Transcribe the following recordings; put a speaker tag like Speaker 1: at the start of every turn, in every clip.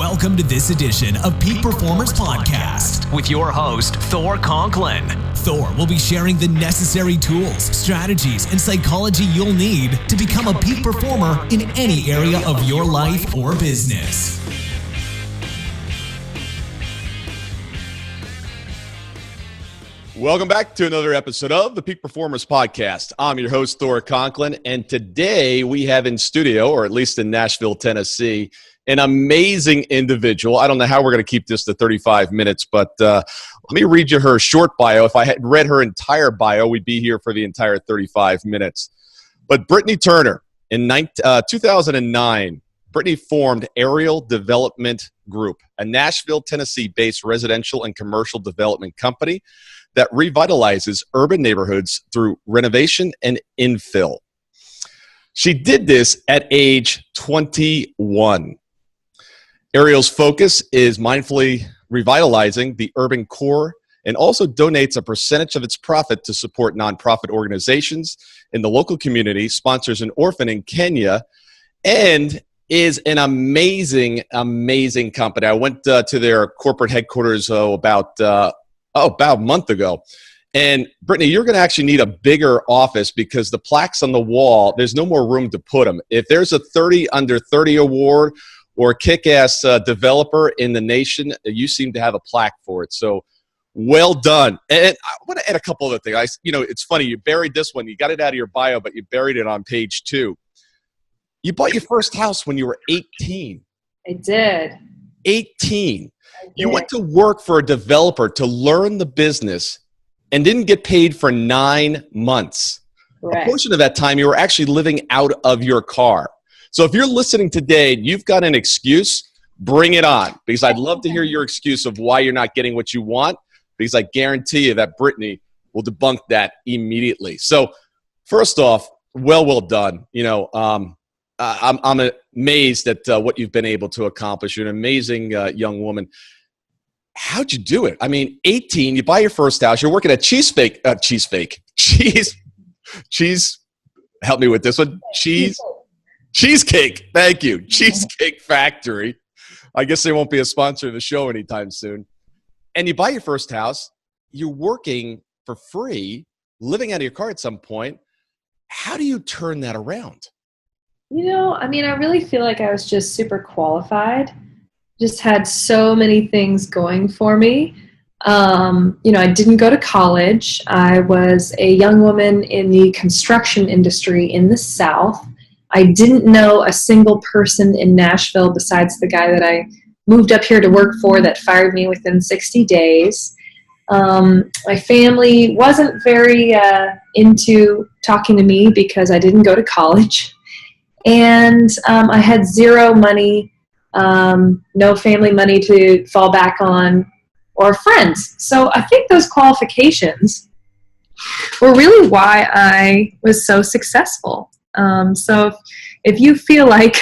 Speaker 1: Welcome to this edition of Peak Performers Podcast with your host, Thor Conklin. Thor will be sharing the necessary tools, strategies, and psychology you'll need to become a peak performer in any area of your life or business.
Speaker 2: Welcome back to another episode of the Peak Performers Podcast. I'm your host, Thor Conklin, and today we have in studio, or at least in Nashville, Tennessee, an amazing individual. I don't know how we're going to keep this to 35 minutes, but let me read you her short bio. If I had read her entire bio, we'd be here for the entire 35 minutes. But Britnie Turner, in 2009, Britnie formed Aerial Development Group, a Nashville, Tennessee-based residential and commercial development company that revitalizes urban neighborhoods through renovation and infill. She did this at age 21. Aerial's focus is mindfully revitalizing the urban core and also donates a percentage of its profit to support nonprofit organizations in the local community, sponsors an orphan in Kenya, and is an amazing, amazing company. I went to their corporate headquarters about a month ago. And Britnie, you're going to actually need a bigger office because the plaques on the wall, there's no more room to put them. If there's a 30 under 30 award or a kick-ass developer in the nation, you seem to have a plaque for it. So well done. And I want to add a couple other things. It's funny, you buried this one. You got it out of your bio, but you buried it on page 2. You bought your first house when you were 18.
Speaker 3: I did.
Speaker 2: 18. You went to work for a developer to learn the business and didn't get paid for 9 months.
Speaker 3: Correct.
Speaker 2: A portion of that time, you were actually living out of your car. So if you're listening today and you've got an excuse, bring it on, because I'd love to hear your excuse of why you're not getting what you want, because I guarantee you that Britnie will debunk that immediately. So first off, well done. I'm amazed at what you've been able to accomplish. You're an amazing young woman. How'd you do it? I mean, 18, you buy your first house, you're working at cheesecake, help me with this one, cheesecake, thank you, Cheesecake Factory. I guess they won't be a sponsor of the show anytime soon. And you buy your first house, you're working for free, living out of your car at some point. How do you turn that around?
Speaker 3: I really feel like I was just super qualified. Just had so many things going for me. I didn't go to college. I was a young woman in the construction industry in the South. I didn't know a single person in Nashville besides the guy that I moved up here to work for that fired me within 60 days. My family wasn't very into talking to me because I didn't go to college. And I had zero money, no family money to fall back on, or friends. So I think those qualifications were really why I was so successful. So if you feel like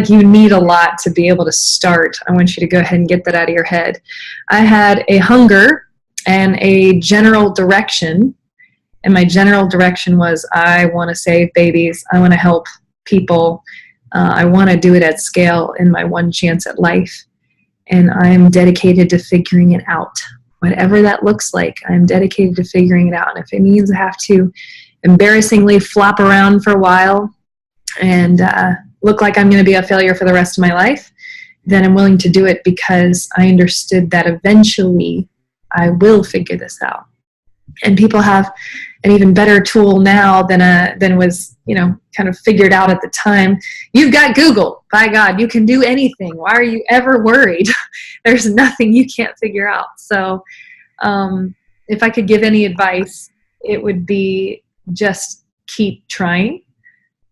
Speaker 3: you need a lot to be able to start, I want you to go ahead and get that out of your head. I had a hunger and a general direction. And my general direction was, I want to save babies. I want to help people. I want to do it at scale in my one chance at life. And I am dedicated to figuring it out. Whatever that looks like, I'm dedicated to figuring it out. And if it means I have to embarrassingly flop around for a while and look like I'm going to be a failure for the rest of my life, then I'm willing to do it because I understood that eventually I will figure this out. And people have an even better tool now than was, kind of figured out at the time. You've got Google. By God, you can do anything. Why are you ever worried? There's nothing you can't figure out. So if I could give any advice, it would be just keep trying.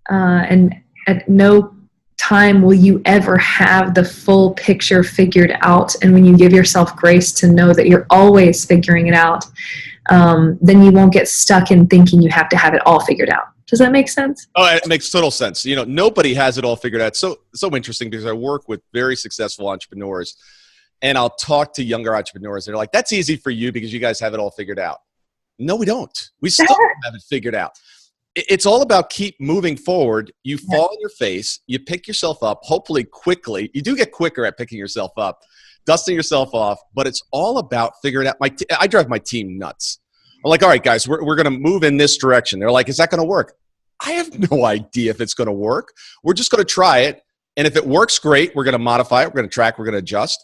Speaker 3: And at no time will you ever have the full picture figured out. And when you give yourself grace to know that you're always figuring it out, then you won't get stuck in thinking you have to have it all figured out. Does that make sense?
Speaker 2: Oh, it makes total sense. Nobody has it all figured out. So interesting, because I work with very successful entrepreneurs, and I'll talk to younger entrepreneurs. They're like, that's easy for you because you guys have it all figured out. No, we don't. We still don't have it figured out. it's all about keep moving forward. You fall on your face, you pick yourself up, hopefully quickly. You do get quicker at picking yourself up, dusting yourself off, but it's all about figuring out. I drive my team nuts. I'm like, all right, guys, we're going to move in this direction. They're like, is that going to work? I have no idea if it's going to work. We're just going to try it. And if it works, great. We're going to modify it. We're going to track. We're going to adjust.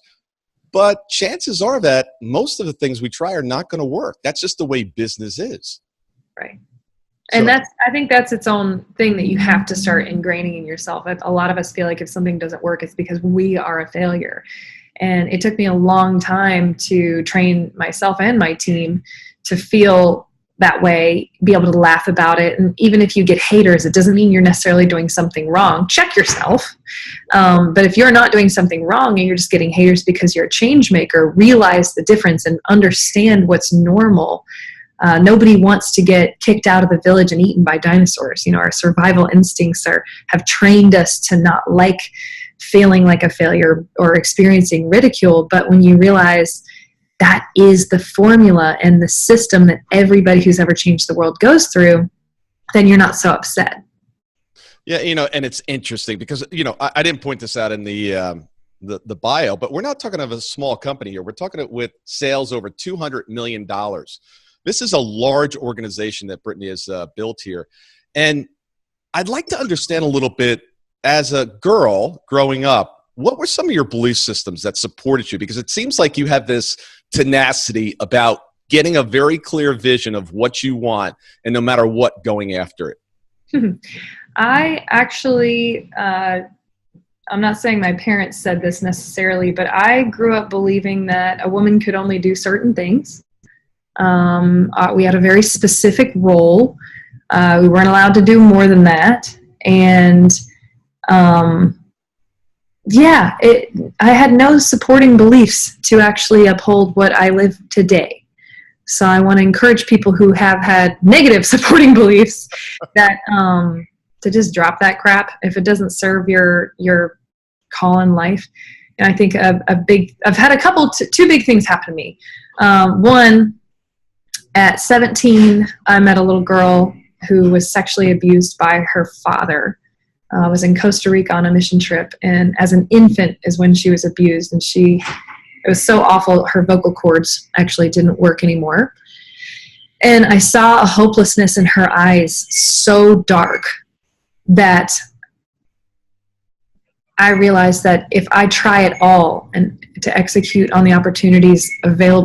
Speaker 2: But chances are that most of the things we try are not going to work. That's just the way business is.
Speaker 3: Right. And I think that's its own thing that you have to start ingraining in yourself. A lot of us feel like if something doesn't work, it's because we are a failure. And it took me a long time to train myself and my team to feel that way, be able to laugh about it. And even if you get haters, it doesn't mean you're necessarily doing something wrong. Check yourself. But if you're not doing something wrong and you're just getting haters because you're a change maker, realize the difference and understand what's normal. Nobody wants to get kicked out of the village and eaten by dinosaurs. Our survival instincts have trained us to not like feeling like a failure or experiencing ridicule. But when you realize that is the formula and the system that everybody who's ever changed the world goes through, then you're not so upset.
Speaker 2: Yeah, and it's interesting because, I didn't point this out in the bio, but we're not talking of a small company here. We're talking with sales over $200 million. This is a large organization that Britnie has built here. And I'd like to understand a little bit, as a girl growing up, what were some of your belief systems that supported you? Because it seems like you have this tenacity about getting a very clear vision of what you want and no matter what, going after it.
Speaker 3: I actually, I'm not saying my parents said this necessarily, but I grew up believing that a woman could only do certain things. We had a very specific role. We weren't allowed to do more than that. And I had no supporting beliefs to actually uphold what I live today. So I want to encourage people who have had negative supporting beliefs that to just drop that crap if it doesn't serve your call in life. And I think I've had two big things happen to me. One, at 17, I met a little girl who was sexually abused by her father. I was in Costa Rica on a mission trip, and as an infant is when she was abused, and it was so awful, her vocal cords actually didn't work anymore. And I saw a hopelessness in her eyes so dark that I realized that if I try at all and to execute on the opportunities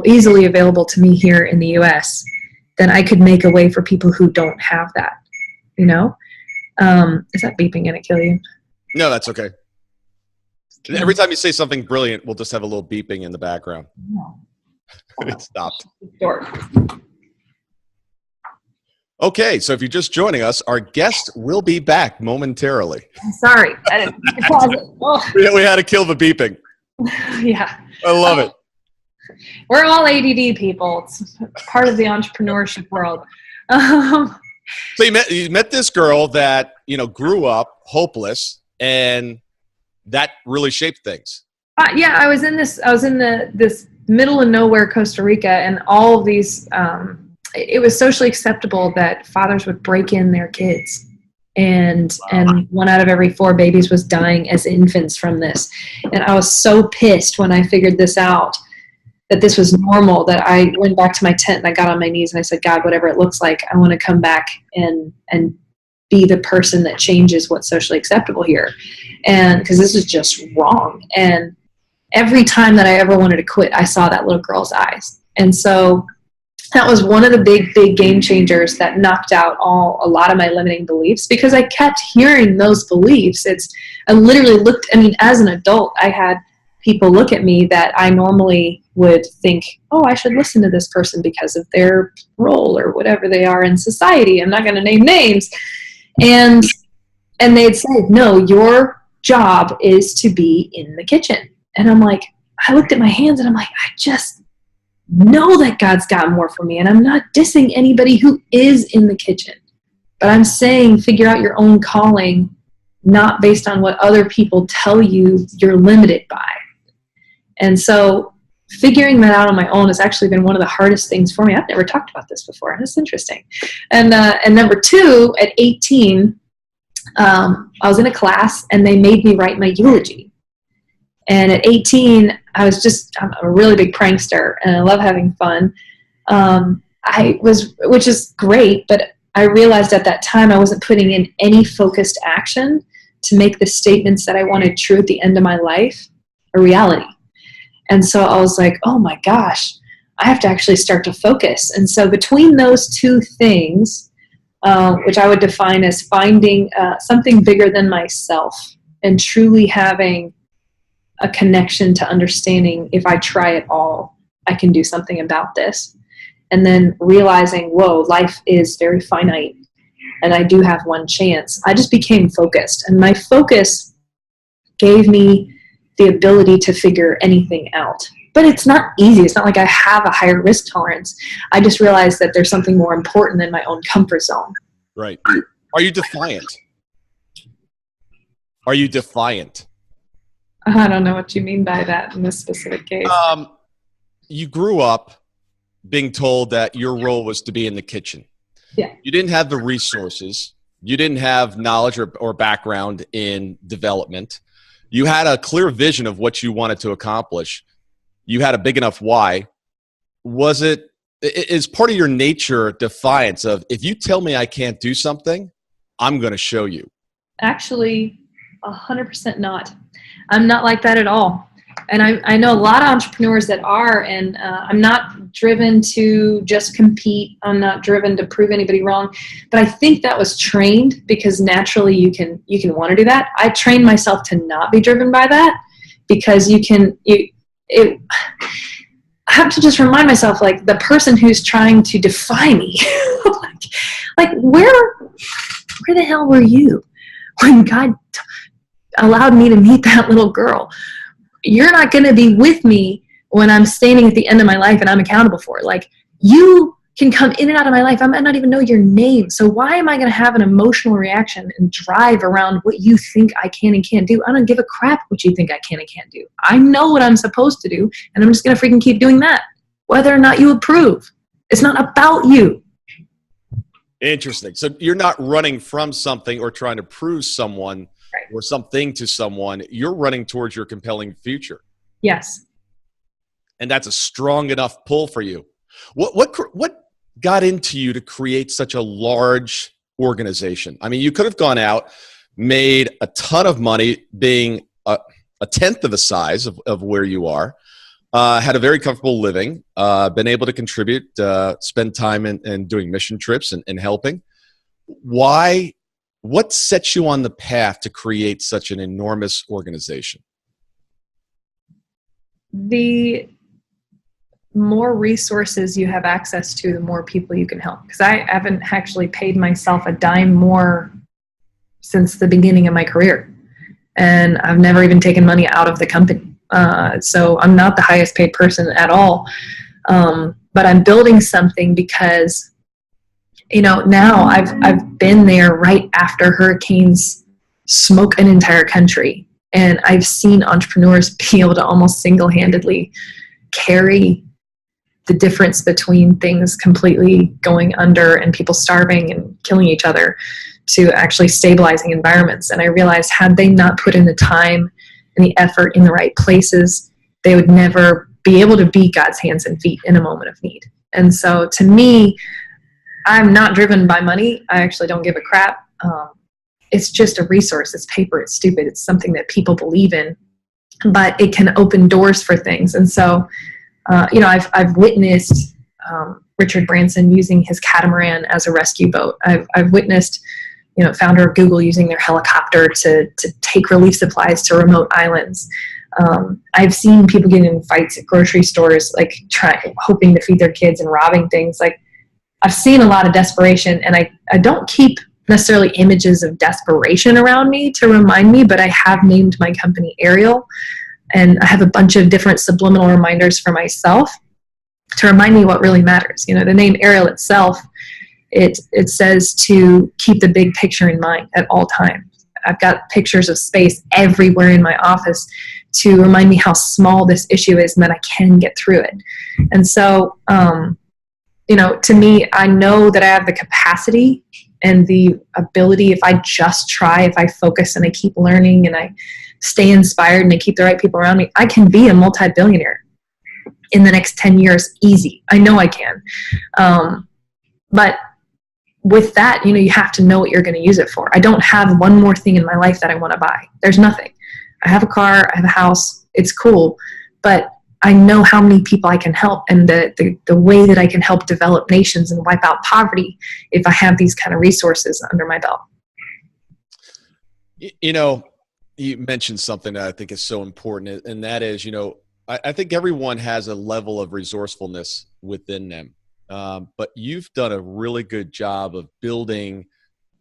Speaker 3: easily available to me here in the U.S., then I could make a way for people who don't have that, Is that beeping going to kill you?
Speaker 2: No, that's okay. Every time you say something brilliant, we'll just have a little beeping in the background.
Speaker 3: No.
Speaker 2: It stopped. Okay, so if you're just joining us, our guest will be back momentarily.
Speaker 3: I'm sorry. I didn't pause it. Oh.
Speaker 2: We had to kill the beeping.
Speaker 3: Yeah.
Speaker 2: I love it.
Speaker 3: We're all ADD people. It's part of the entrepreneurship world.
Speaker 2: So you met this girl that, grew up hopeless, and that really shaped things.
Speaker 3: I was in this middle of nowhere Costa Rica, and all of these, it was socially acceptable that fathers would break in their kids. And 1 out of every 4 babies was dying as infants from this. And I was so pissed when I figured this out, that this was normal, that I went back to my tent and I got on my knees and I said, God, whatever it looks like, I want to come back and be the person that changes what's socially acceptable here. And because this is just wrong. And every time that I ever wanted to quit, I saw that little girl's eyes. And so that was one of the big game changers that knocked out a lot of my limiting beliefs, because I kept hearing those beliefs. I literally as an adult, I had people look at me that I normally would think, oh, I should listen to this person because of their role or whatever they are in society. I'm not going to name names. And they'd say, no, your job is to be in the kitchen. And I'm like, I looked at my hands and I'm like, I just know that God's got more for me. And I'm not dissing anybody who is in the kitchen, but I'm saying figure out your own calling, not based on what other people tell you you're limited by. And so figuring that out on my own has actually been one of the hardest things for me. I've never talked about this before. That's interesting. And number two, at 18, I was in a class and they made me write my eulogy. And at 18, I'm a really big prankster and I love having fun. Which is great, but I realized at that time I wasn't putting in any focused action to make the statements that I wanted true at the end of my life a reality. And so I was like, oh my gosh, I have to actually start to focus. And so between those two things, which I would define as finding something bigger than myself and truly having a connection to understanding if I try it all, I can do something about this. And then realizing, whoa, life is very finite and I do have one chance. I just became focused, and my focus gave me the ability to figure anything out. But it's not easy. It's not like I have a higher risk tolerance. I just realized that there's something more important than my own comfort zone.
Speaker 2: Right. Are you defiant? Are you defiant?
Speaker 3: I don't know what you mean by that in this specific case.
Speaker 2: You grew up being told that your role was to be in the kitchen.
Speaker 3: Yeah.
Speaker 2: You didn't have the resources. You didn't have knowledge or background in development. You had a clear vision of what you wanted to accomplish. You had a big enough why. Is part of your nature defiance of, if you tell me I can't do something, I'm going to show you?
Speaker 3: Actually, 100% not. I'm not like that at all. And I know a lot of entrepreneurs that are, and I'm not driven to just compete. I'm not driven to prove anybody wrong. But I think that was trained because naturally you can want to do that. I trained myself to not be driven by that because I have to just remind myself, like, the person who's trying to defy me, like where the hell were you when God allowed me to meet that little girl? You're not going to be with me when I'm standing at the end of my life and I'm accountable for it. Like, you can come in and out of my life. I might not even know your name. So why am I going to have an emotional reaction and drive around what you think I can and can't do? I don't give a crap what you think I can and can't do. I know what I'm supposed to do, and I'm just going to freaking keep doing that, whether or not you approve. It's not about you.
Speaker 2: Interesting. So you're not running from something or trying to prove someone or something to someone. You're running towards your compelling future.
Speaker 3: Yes.
Speaker 2: And that's a strong enough pull for you. What got into you to create such a large organization? I mean, you could have gone out, made a ton of money being a tenth of the size of where you are, had a very comfortable living, been able to contribute, spend time in doing mission trips and helping. Why? What sets you on the path to create such an enormous organization?
Speaker 3: The more resources you have access to, the more people you can help. Because I haven't actually paid myself a dime more since the beginning of my career. And I've never even taken money out of the company. So I'm not the highest paid person at all. But I'm building something because, now I've been there right after hurricanes smoke an entire country. And I've seen entrepreneurs be able to almost single-handedly carry the difference between things completely going under and people starving and killing each other to actually stabilizing environments. And I realized, had they not put in the time and the effort in the right places, they would never be able to be God's hands and feet in a moment of need. And so to me, I'm not driven by money. I actually don't give a crap. It's just a resource. It's paper. It's stupid. It's something that people believe in, but it can open doors for things. And so, I've witnessed Richard Branson using his catamaran as a rescue boat. I've witnessed, founder of Google using their helicopter to take relief supplies to remote islands. I've seen people get in fights at grocery stores, like hoping to feed their kids and robbing things. Like, I've seen a lot of desperation, and I don't keep necessarily images of desperation around me to remind me, but I have named my company Ariel, and I have a bunch of different subliminal reminders for myself to remind me what really matters. The name Ariel itself, it says to keep the big picture in mind at all times. I've got pictures of space everywhere in my office to remind me how small this issue is and that I can get through it. And so, to me, I know that I have the capacity and the ability, if I just try, if I focus and I keep learning and I stay inspired and I keep the right people around me, I can be a multi-billionaire in the next 10 years, easy. I know I can. But with that, you have to know what you're going to use it for. I don't have one more thing in my life that I want to buy. There's nothing. I have a car, I have a house, it's cool, but I know how many people I can help and the way that I can help develop nations and wipe out poverty if I have these kind of resources under my belt.
Speaker 2: You mentioned something that I think is so important, and that is, I think everyone has a level of resourcefulness within them. But you've done a really good job of building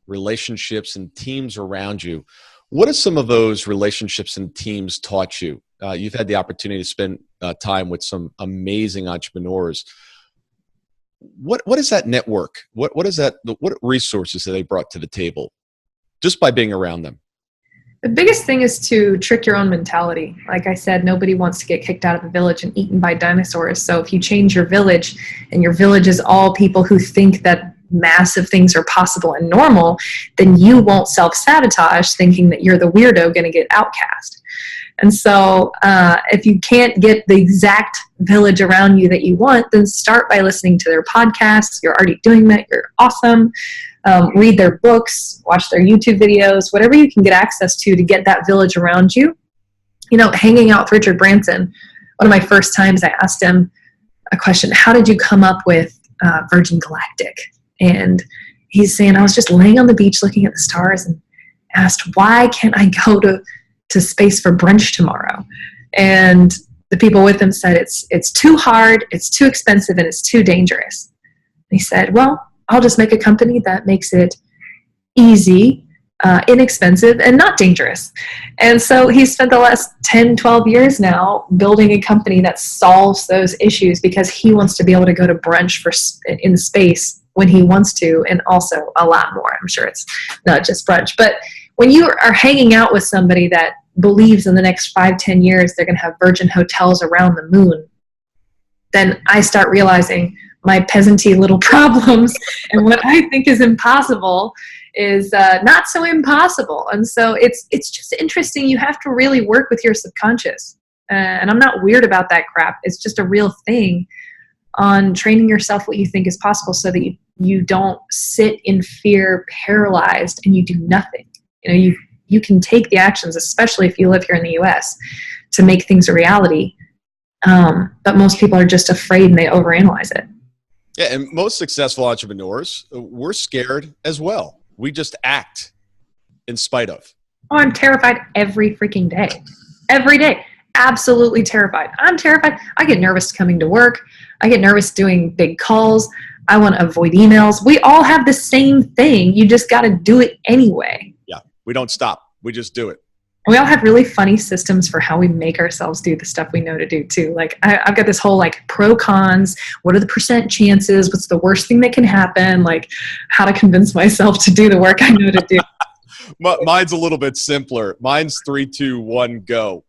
Speaker 2: relationships and teams around you. What have some of those relationships and teams taught you? You've had the opportunity to spend time with some amazing entrepreneurs. What is that network? What is that? What resources have they brought to the table just by being around them?
Speaker 3: The biggest thing is to trick your own mentality. Like I said, nobody wants to get kicked out of the village and eaten by dinosaurs. So if you change your village and your village is all people who think that massive things are possible and normal, then you won't self-sabotage thinking that you're the weirdo going to get outcast. And so if you can't get the exact village around you that you want, then start by listening to their podcasts. You're already doing that. You're awesome. Read their books, watch their YouTube videos, whatever you can get access to get that village around you. Hanging out with Richard Branson, one of my first times I asked him a question, how did you come up with Virgin Galactic? And he's saying, I was just laying on the beach looking at the stars and asked, why can't I go to space for brunch tomorrow? And the people with him said, it's too hard, it's too expensive, and it's too dangerous. And he said, well, I'll just make a company that makes it easy, inexpensive, and not dangerous. And so he's spent the last 10, 12 years now building a company that solves those issues because he wants to be able to go to brunch in space when he wants to, and also a lot more. I'm sure it's not just brunch. But when you are hanging out with somebody that believes in the next 5, 10 years they're going to have Virgin hotels around the moon, then I start realizing my peasanty little problems and what I think is impossible is not so impossible. And so it's just interesting. You have to really work with your subconscious. And I'm not weird about that crap. It's just a real thing on training yourself what you think is possible so that you don't sit in fear, paralyzed, and you do nothing. You can take the actions, especially if you live here in the US, to make things a reality. But most people are just afraid and they overanalyze it.
Speaker 2: Yeah, and most successful entrepreneurs, we're scared as well. We just act in spite of.
Speaker 3: Oh, I'm terrified every freaking day. Every day. Absolutely terrified. I'm terrified. I get nervous coming to work. I get nervous doing big calls. I want to avoid emails. We all have the same thing. You just got to do it anyway.
Speaker 2: Yeah, we don't stop. We just do it.
Speaker 3: We all have really funny systems for how we make ourselves do the stuff we know to do too. Like I've got this whole pro cons, what are the percent chances? What's the worst thing that can happen? Like how to convince myself to do the work I know to do.
Speaker 2: Mine's a little bit simpler. Mine's 3, 2, 1, go.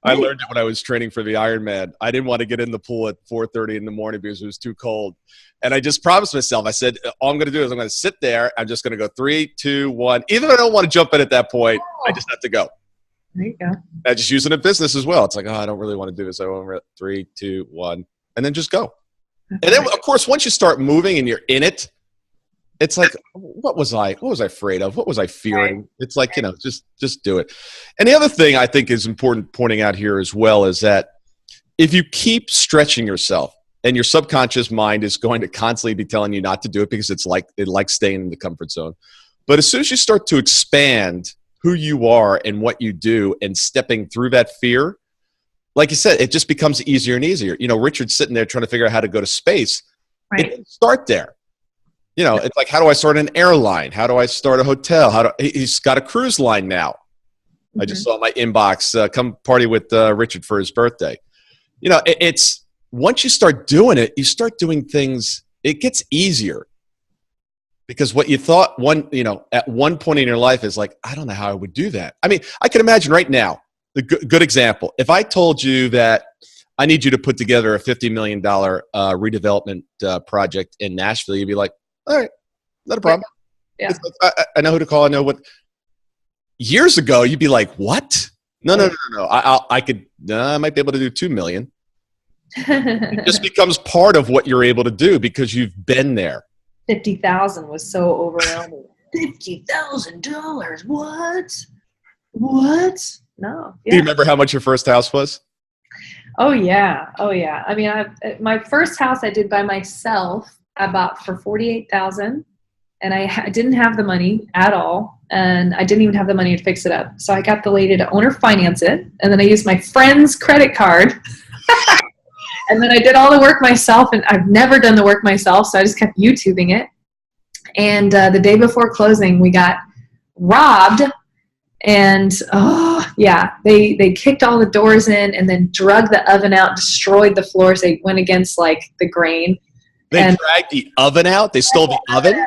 Speaker 2: I learned it when I was training for the Ironman. I didn't want to get in the pool at 4:30 in the morning because it was too cold. And I just promised myself, I said, all I'm going to do is I'm going to sit there. I'm just going to go 3, 2, 1. Even if I don't want to jump in at that point, I just have to go.
Speaker 3: There you go.
Speaker 2: I just use it in business as well. It's like, I don't really want to do this. I want 3, 2, 1, and then just go. And then, of course, once you start moving and you're in it, it's like, what was I afraid of? What was I fearing? Right. It's like, just do it. And the other thing I think is important pointing out here as well is that if you keep stretching yourself and your subconscious mind is going to constantly be telling you not to do it because it likes staying in the comfort zone. But as soon as you start to expand who you are and what you do and stepping through that fear, like you said, it just becomes easier and easier. Richard's sitting there trying to figure out how to go to space. Right. It didn't start there. It's like, how do I start an airline? How do I start a hotel? He's got a cruise line now. Mm-hmm. I just saw my inbox, come party with Richard for his birthday. It's once you start doing it, you start doing things, it gets easier. Because what you thought at one point in your life is like, I don't know how I would do that. I mean, I can imagine right now, the good example. If I told you that I need you to put together a $50 million redevelopment project in Nashville, you'd be like, all right, not a problem.
Speaker 3: Yeah.
Speaker 2: I know who to call. I know what. Years ago, you'd be like, what? No. I might be able to do 2 million. It just becomes part of what you're able to do because you've been there.
Speaker 3: 50,000 was so overwhelming. $50,000. What? No. Yeah.
Speaker 2: Do you remember how much your first house was?
Speaker 3: Oh yeah. I mean, my first house I did by myself. I bought for $48,000, and I didn't have the money at all, and I didn't even have the money to fix it up. So I got the lady to owner finance it, and then I used my friend's credit card, and then I did all the work myself. And I've never done the work myself, so I just kept YouTubing it. And the day before closing, we got robbed. And they kicked all the doors in and then drug the oven out, destroyed the floors. They went against like the grain.
Speaker 2: They dragged the oven out? They stole the oven?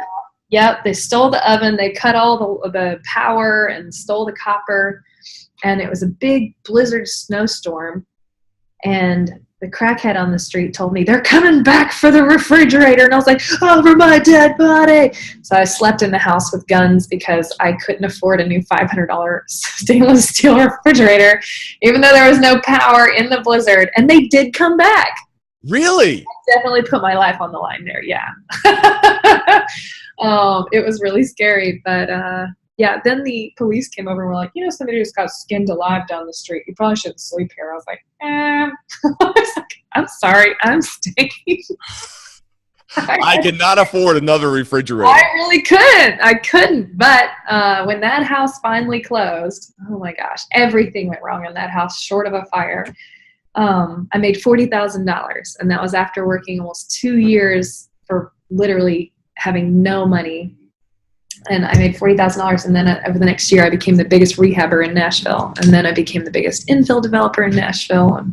Speaker 3: Yep, they stole the oven. They cut all the power and stole the copper. And it was a big blizzard snowstorm. And the crackhead on the street told me, they're coming back for the refrigerator. And I was like, over my dead body. So I slept in the house with guns because I couldn't afford a new $500 stainless steel refrigerator, even though there was no power in the blizzard. And they did come back.
Speaker 2: Really?
Speaker 3: I definitely put my life on the line there, yeah. It was really scary. But then the police came over and were like, somebody just got skinned alive down the street. You probably shouldn't sleep here. I was like, I was like, I'm sorry, I'm staying.
Speaker 2: I cannot afford another refrigerator.
Speaker 3: I really couldn't. I couldn't. But when that house finally closed, oh my gosh, everything went wrong in that house short of a fire. I made $40,000, and that was after working almost 2 years for literally having no money. And I made $40,000, and then over the next year, I became the biggest rehabber in Nashville, and then I became the biggest infill developer in Nashville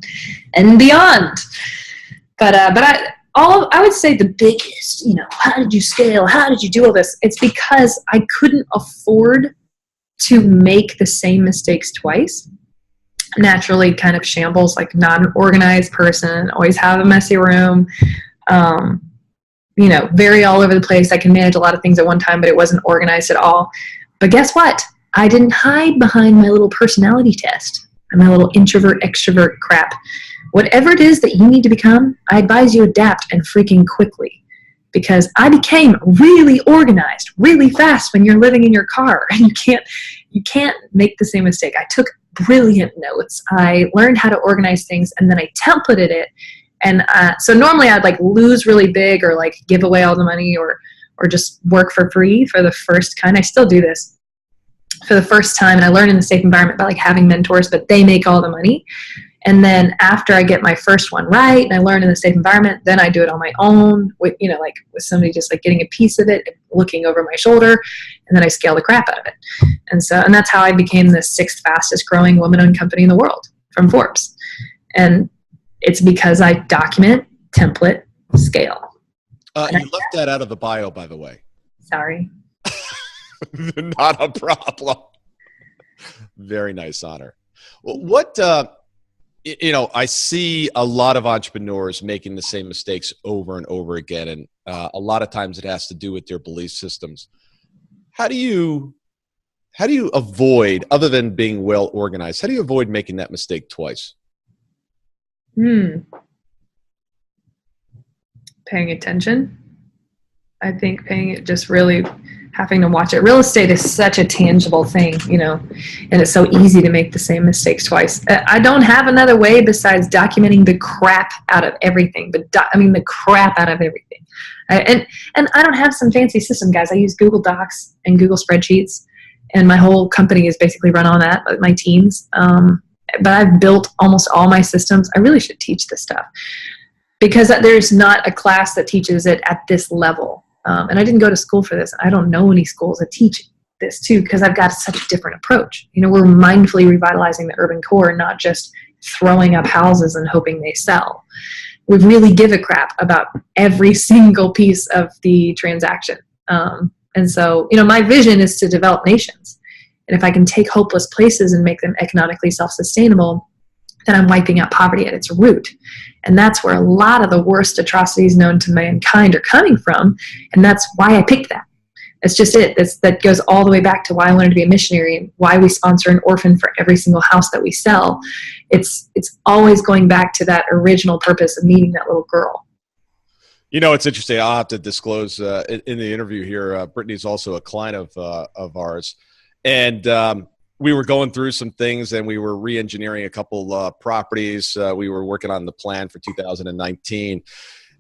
Speaker 3: and beyond. But I would say the biggest, how did you scale? How did you do all this? It's because I couldn't afford to make the same mistakes twice. Naturally, kind of shambles, like not an organized person, always have a messy room. Very all over the place. I can manage a lot of things at one time, but it wasn't organized at all. But guess what? I didn't hide behind my little personality test and my little introvert, extrovert crap. Whatever it is that you need to become, I advise you adapt and freaking quickly, because I became really organized really fast when you're living in your car and you can't make the same mistake. I took brilliant notes. I learned how to organize things, and then I templated it. And so normally I'd like lose really big or like give away all the money or just work for free for the first kind. I still do this for the first time. And I learn in a safe environment by like having mentors, but they make all the money. And then after I get my first one right and I learn in a safe environment, then I do it on my own with, like with somebody just like getting a piece of it, looking over my shoulder, and then I scale the crap out of it. And that's how I became the 6th fastest growing woman-owned company in the world from Forbes. And it's because I document, template, scale.
Speaker 2: You left that out of the bio, by the way.
Speaker 3: Sorry.
Speaker 2: Not a problem. Very nice honor. What, I see a lot of entrepreneurs making the same mistakes over and over again. And a lot of times it has to do with their belief systems. How do you avoid, other than being well organized, how do you avoid making that mistake twice?
Speaker 3: Paying attention. I think just really having to watch it. Real estate is such a tangible thing, and it's so easy to make the same mistakes twice. I don't have another way besides documenting the crap out of everything, the crap out of everything. And I don't have some fancy system, guys. I use Google Docs and Google spreadsheets, and my whole company is basically run on that, my teams. But I've built almost all my systems. I really should teach this stuff because there's not a class that teaches it at this level. And I didn't go to school for this. I don't know any schools that teach this too, because I've got such a different approach. We're mindfully revitalizing the urban core, not just throwing up houses and hoping they sell. We really give a crap about every single piece of the transaction. And so, my vision is to develop nations. And if I can take hopeless places and make them economically self-sustainable, then I'm wiping out poverty at its root. And that's where a lot of the worst atrocities known to mankind are coming from. And that's why I picked that. That's just it. That goes all the way back to why I wanted to be a missionary and why we sponsor an orphan for every single house that we sell. It's always going back to that original purpose of meeting that little girl.
Speaker 2: You know, it's interesting. I'll have to disclose in the interview here, Britnie's also a client of ours. And we were going through some things, and we were re-engineering a couple properties. We were working on the plan for 2019.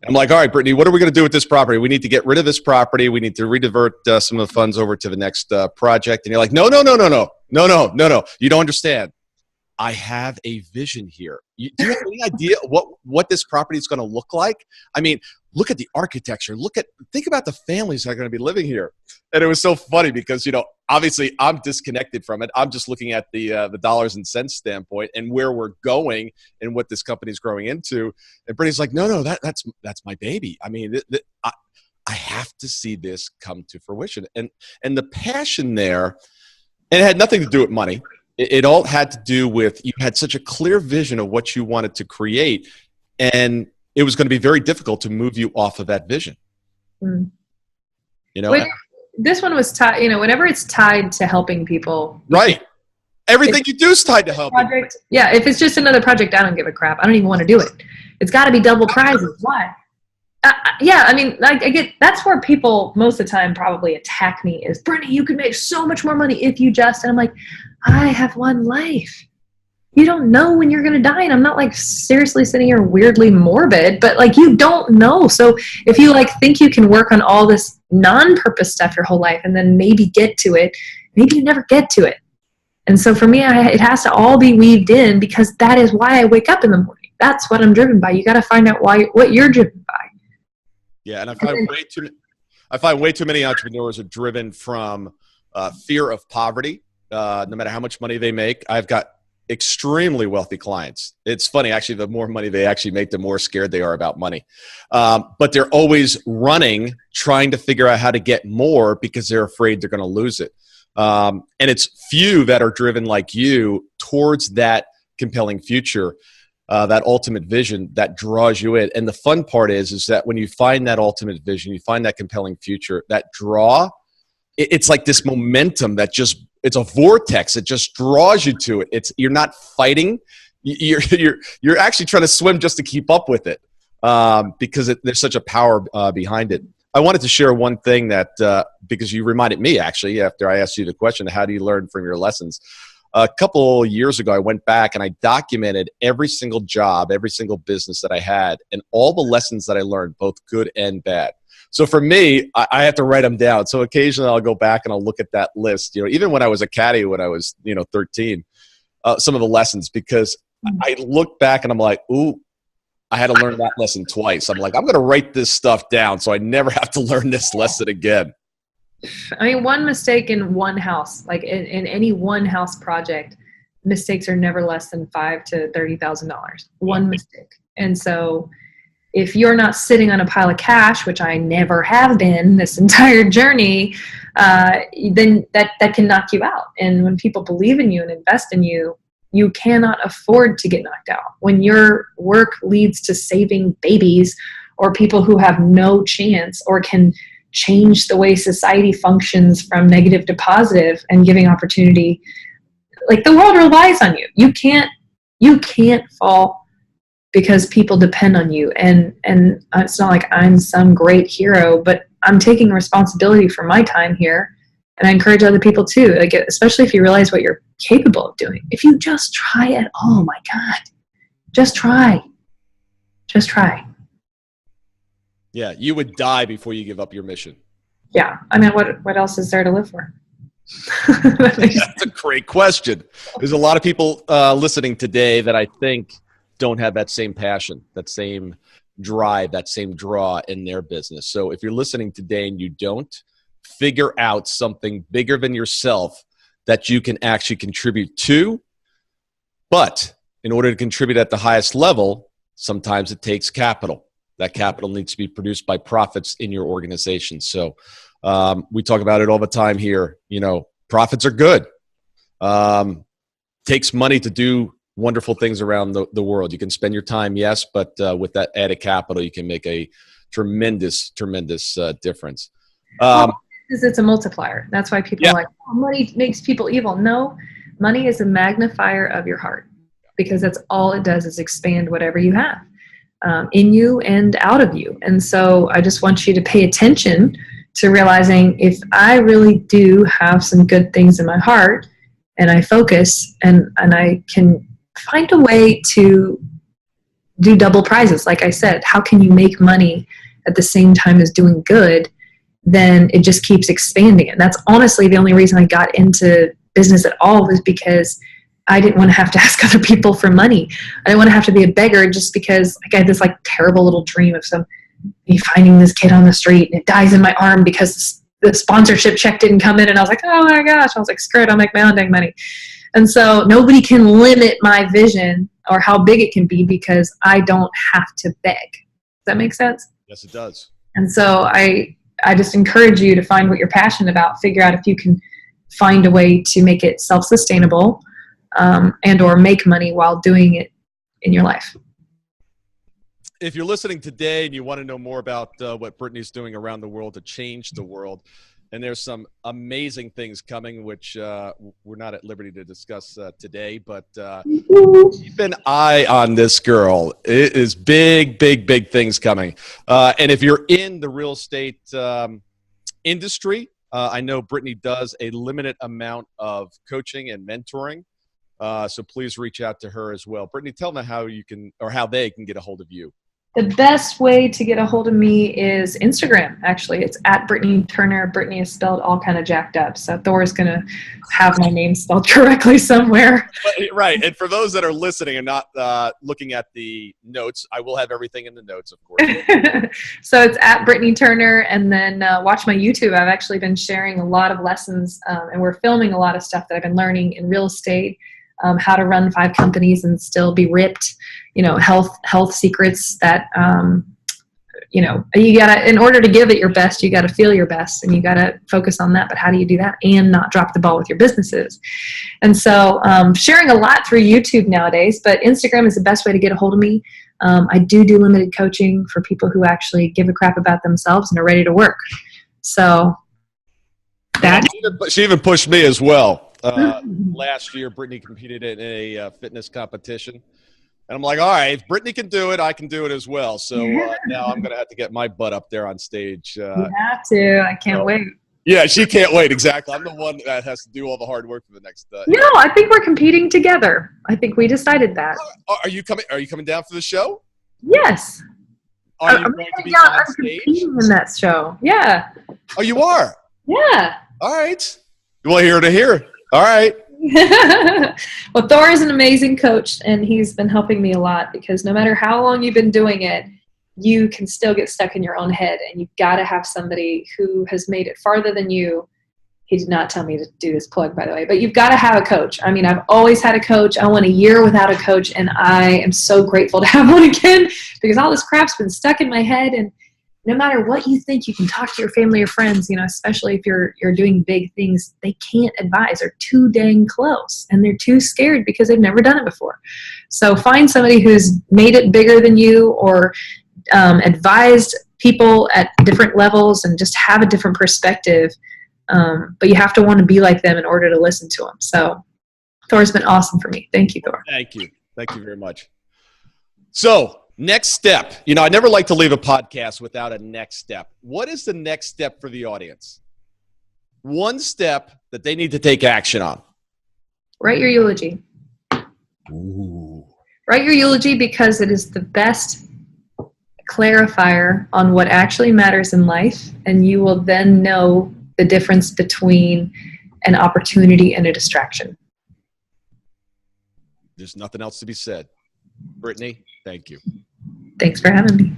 Speaker 2: I'm like, all right, Britnie, what are we going to do with this property? We need to get rid of this property. We need to redivert some of the funds over to the next project. And you're like, no. You don't understand. I have a vision here. Do you have any idea what this property is going to look like? I mean, look at the architecture. Think about the families that are going to be living here. And it was so funny because, obviously I'm disconnected from it. I'm just looking at the dollars and cents standpoint and where we're going and what this company is growing into. And Britnie's like, no, that's my baby. I mean, I have to see this come to fruition. And the passion there, and it had nothing to do with money. It all had to do with, you had such a clear vision of what you wanted to create, and it was going to be very difficult to move you off of that vision.
Speaker 3: Mm. This one was tied, whenever it's tied to helping people.
Speaker 2: Right. Everything you do is tied to helping.
Speaker 3: Project, yeah. If it's just another project, I don't give a crap. I don't even want to do it. It's got to be double prizes. Why? Yeah, I mean, I get, that's where people most of the time probably attack me is, Britnie, you could make so much more money if you just, and I'm like, I have one life. You don't know when you're going to die. And I'm not like seriously sitting here weirdly morbid, but like, you don't know. So if you like think you can work on all this non-purpose stuff your whole life and then maybe get to it, maybe you never get to it. And so for me, it has to all be weaved in because that is why I wake up in the morning. That's what I'm driven by. You got to find out what you're driven by.
Speaker 2: Yeah, and I find way too many entrepreneurs are driven from fear of poverty. No matter how much money they make, I've got extremely wealthy clients. It's funny, actually, the more money they actually make, the more scared they are about money. But they're always running, trying to figure out how to get more because they're afraid they're going to lose it. And it's few that are driven like you towards that compelling future. That ultimate vision that draws you in. And the fun part is that when you find that ultimate vision, you find that compelling future, that draw, it's like this momentum that it's a vortex. It just draws you to it. You're not fighting. You're actually trying to swim just to keep up with it because there's such a power behind it. I wanted to share one thing that, because you reminded me actually, after I asked you the question, how do you learn from your lessons? A couple years ago, I went back and I documented every single job, every single business that I had, and all the lessons that I learned, both good and bad. So for me, I have to write them down. So occasionally I'll go back and I'll look at that list, even when I was a caddy, when I was, 13, some of the lessons, because I look back and I'm like, ooh, I had to learn that lesson twice. I'm like, I'm going to write this stuff down so I never have to learn this lesson again.
Speaker 3: I mean, one mistake in one house, like in any one house project, mistakes are never less than $5,000 to $30,000. One mistake. And so if you're not sitting on a pile of cash, which I never have been this entire journey, then that can knock you out. And when people believe in you and invest in you, you cannot afford to get knocked out. When your work leads to saving babies or people who have no chance or can change the way society functions from negative to positive and giving opportunity, like the world relies on you. You can't fall because people depend on you. And it's not like I'm some great hero, but I'm taking responsibility for my time here. And I encourage other people too, like, especially if you realize what you're capable of doing. If you just try it, oh my God, just try.
Speaker 2: Yeah, you would die before you give up your mission.
Speaker 3: Yeah, I mean, what else is there to live for?
Speaker 2: That's a great question. There's a lot of people listening today that I think don't have that same passion, that same drive, that same draw in their business. So if you're listening today and you don't, figure out something bigger than yourself that you can actually contribute to. But in order to contribute at the highest level, sometimes it takes capital. That capital needs to be produced by profits in your organization. So we talk about it all the time here. Profits are good. Takes money to do wonderful things around the world. You can spend your time, yes, but with that added capital, you can make a tremendous difference.
Speaker 3: It's a multiplier. That's why people are like, oh, money makes people evil. No, money is a magnifier of your heart, because that's all it does is expand whatever you have in you and out of you. And so I just want you to pay attention to realizing, if I really do have some good things in my heart and I focus and I can find a way to do double prizes, like I said, how can you make money at the same time as doing good? Then it just keeps expanding. And that's honestly the only reason I got into business at all, was because I didn't want to have to ask other people for money. I didn't want to have to be a beggar, just because I had this like terrible little dream of me finding this kid on the street and it dies in my arm because the sponsorship check didn't come in. And I was like, oh my gosh. I was like, screw it, I'll make my own dang money. And so nobody can limit my vision or how big it can be, because I don't have to beg. Does that make sense?
Speaker 2: Yes, it does.
Speaker 3: And so I just encourage you to find what you're passionate about, figure out if you can find a way to make it self-sustainable and or make money while doing it in your life.
Speaker 2: If you're listening today and you want to know more about what Britnie's doing around the world to change the world, and there's some amazing things coming, which we're not at liberty to discuss today, but keep an eye on this girl. It is big things coming. And if you're in the real estate industry, I know Britnie does a limited amount of coaching and mentoring. So please reach out to her as well. Britnie, tell them how you can, or how they can get a hold of you.
Speaker 3: The best way to get a hold of me is Instagram, actually. It's at Britnie Turner. Britnie is spelled all kind of jacked up. So Thor is going to have my name spelled correctly somewhere.
Speaker 2: Right. And for those that are listening and not looking at the notes, I will have everything in the notes, of course.
Speaker 3: So it's at Britnie Turner. And then watch my YouTube. I've actually been sharing a lot of lessons, and we're filming a lot of stuff that I've been learning in real estate, how to run 5 companies and still be ripped, health secrets that, you gotta, in order to give it your best, you gotta feel your best, and you gotta focus on that. But how do you do that and not drop the ball with your businesses? And so sharing a lot through YouTube nowadays, but Instagram is the best way to get a hold of me. I do limited coaching for people who actually give a crap about themselves and are ready to work. So that.
Speaker 2: She even pushed me as well. Last year, Britnie competed in a fitness competition. And I'm like, all right, if Britnie can do it, I can do it as well. So now I'm going to have to get my butt up there on stage.
Speaker 3: You have to. I can't wait.
Speaker 2: Yeah, she can't wait. Exactly. I'm the one that has to do all the hard work for the next.
Speaker 3: No, I think we're competing together. I think we decided that.
Speaker 2: Are you coming down for the show?
Speaker 3: Yes.
Speaker 2: Are you going to be on stage?
Speaker 3: Competing in that show. Yeah.
Speaker 2: Oh, you are?
Speaker 3: Yeah.
Speaker 2: All right. Well, here to hear. All right.
Speaker 3: Well, Thor is an amazing coach, and he's been helping me a lot, because no matter how long you've been doing it, you can still get stuck in your own head, and you've got to have somebody who has made it farther than you. He did not tell me to do this plug, by the way, but you've got to have a coach. I mean, I've always had a coach. I went a year without a coach, and I am so grateful to have one again, because all this crap's been stuck in my head. And no matter what you think, you can talk to your family or friends, especially if you're doing big things. They can't advise. They're too dang close, and they're too scared because they've never done it before. So find somebody who's made it bigger than you, or advised people at different levels, and just have a different perspective. But you have to want to be like them in order to listen to them. So Thor's been awesome for me. Thank you, Thor.
Speaker 2: Thank you. Thank you very much. So next step. I never like to leave a podcast without a next step. What is the next step for the audience? One step that they need to take action on.
Speaker 3: Write your eulogy.
Speaker 2: Ooh.
Speaker 3: Write your eulogy, because it is the best clarifier on what actually matters in life, and you will then know the difference between an opportunity and a distraction.
Speaker 2: There's nothing else to be said. Britnie, thank you.
Speaker 3: Thanks for having me.